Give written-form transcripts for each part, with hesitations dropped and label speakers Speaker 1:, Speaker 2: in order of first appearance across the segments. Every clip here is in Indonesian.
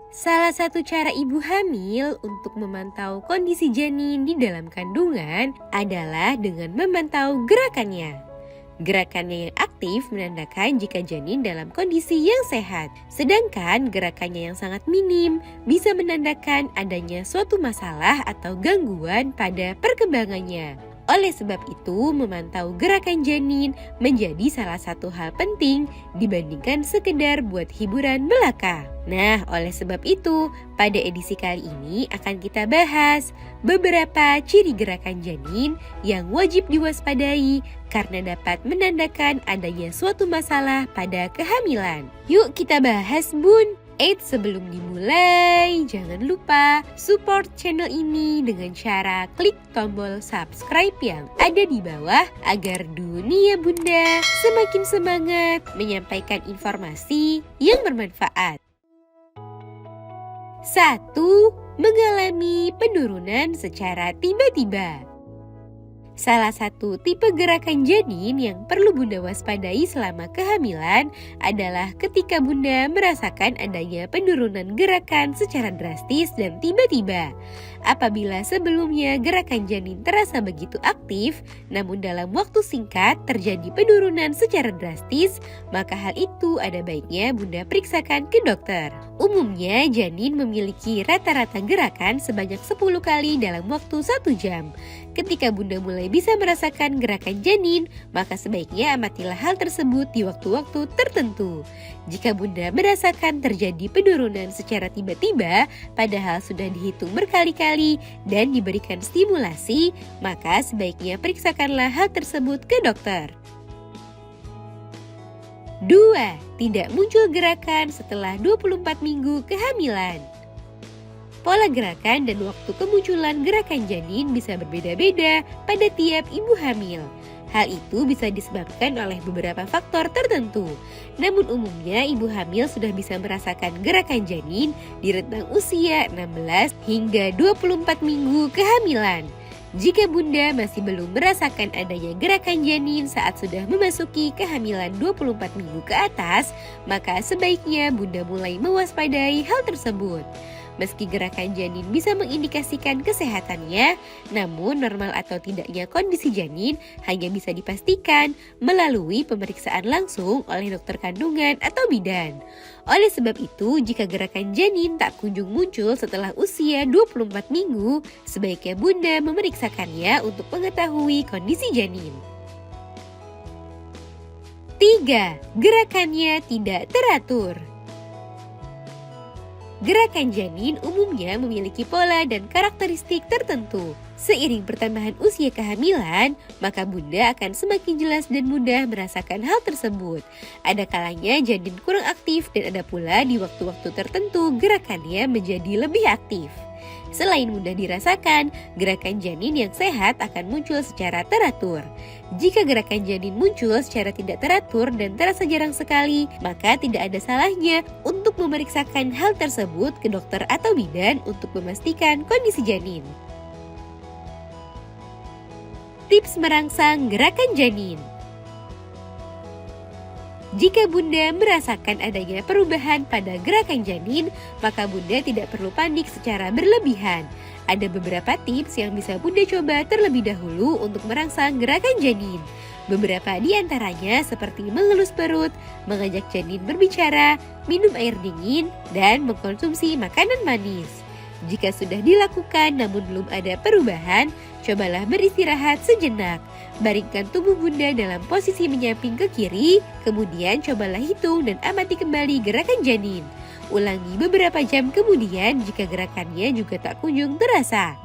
Speaker 1: Salah satu cara ibu hamil untuk memantau kondisi janin di dalam kandungan adalah dengan memantau gerakannya. Gerakannya yang aktif menandakan jika janin dalam kondisi yang sehat, sedangkan gerakannya yang sangat minim bisa menandakan adanya suatu masalah atau gangguan pada perkembangannya. Oleh sebab itu, memantau gerakan janin menjadi salah satu hal penting dibandingkan sekedar buat hiburan belaka. Nah, oleh sebab itu, pada edisi kali ini akan kita bahas beberapa ciri gerakan janin yang wajib diwaspadai karena dapat menandakan adanya suatu masalah pada kehamilan. Yuk kita bahas, Bun! Sebelum dimulai, jangan lupa support channel ini dengan cara klik tombol subscribe yang ada di bawah agar dunia Bunda semakin semangat menyampaikan informasi yang bermanfaat. 1. Mengalami penurunan secara tiba-tiba. Salah satu tipe gerakan janin yang perlu Bunda waspadai selama kehamilan adalah ketika Bunda merasakan adanya penurunan gerakan secara drastis dan tiba-tiba. Apabila sebelumnya gerakan janin terasa begitu aktif, namun dalam waktu singkat terjadi penurunan secara drastis, maka hal itu ada baiknya Bunda periksakan ke dokter. Umumnya janin memiliki rata-rata gerakan sebanyak 10 kali dalam waktu 1 jam. Ketika Bunda mulai bisa merasakan gerakan janin, maka sebaiknya amatilah hal tersebut di waktu-waktu tertentu. Jika Bunda merasakan terjadi penurunan secara tiba-tiba, padahal sudah dihitung berkali-kali dan diberikan stimulasi, maka sebaiknya periksakanlah hal tersebut ke dokter. 2. Tidak muncul gerakan setelah 24 minggu kehamilan. Pola gerakan dan waktu kemunculan gerakan janin bisa berbeda-beda pada tiap ibu hamil. Hal itu bisa disebabkan oleh beberapa faktor tertentu. Namun umumnya ibu hamil sudah bisa merasakan gerakan janin di rentang usia 16 hingga 24 minggu kehamilan. Jika Bunda masih belum merasakan adanya gerakan janin saat sudah memasuki kehamilan 24 minggu ke atas, maka sebaiknya Bunda mulai mewaspadai hal tersebut. Meski gerakan janin bisa mengindikasikan kesehatannya, namun normal atau tidaknya kondisi janin hanya bisa dipastikan melalui pemeriksaan langsung oleh dokter kandungan atau bidan. Oleh sebab itu, jika gerakan janin tak kunjung muncul setelah usia 24 minggu, sebaiknya Bunda memeriksakannya untuk mengetahui kondisi janin. 3. Gerakannya tidak teratur. Gerakan janin umumnya memiliki pola dan karakteristik tertentu. Seiring pertambahan usia kehamilan, maka Bunda akan semakin jelas dan mudah merasakan hal tersebut. Ada kalanya janin kurang aktif dan ada pula di waktu-waktu tertentu gerakannya menjadi lebih aktif. Selain mudah dirasakan, gerakan janin yang sehat akan muncul secara teratur. Jika gerakan janin muncul secara tidak teratur dan terasa jarang sekali, maka tidak ada salahnya untuk memeriksakan hal tersebut ke dokter atau bidan untuk memastikan kondisi janin. Tips merangsang gerakan janin. Jika Bunda merasakan adanya perubahan pada gerakan janin, maka Bunda tidak perlu panik secara berlebihan. Ada beberapa tips yang bisa Bunda coba terlebih dahulu untuk merangsang gerakan janin. Beberapa di antaranya seperti mengelus perut, mengajak janin berbicara, minum air dingin, dan mengkonsumsi makanan manis. Jika sudah dilakukan namun belum ada perubahan, cobalah beristirahat sejenak. Baringkan tubuh Bunda dalam posisi menyamping ke kiri, kemudian cobalah hitung dan amati kembali gerakan janin. Ulangi beberapa jam kemudian jika gerakannya juga tak kunjung terasa.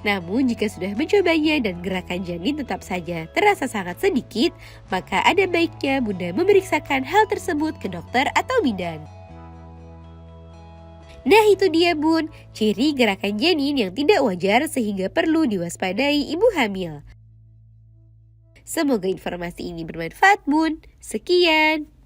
Speaker 1: Namun jika sudah mencobanya dan gerakan janin tetap saja terasa sangat sedikit, maka ada baiknya Bunda memeriksakan hal tersebut ke dokter atau bidan. Nah itu dia Bun, ciri gerakan janin yang tidak wajar sehingga perlu diwaspadai ibu hamil. Semoga informasi ini bermanfaat Bun. Sekian.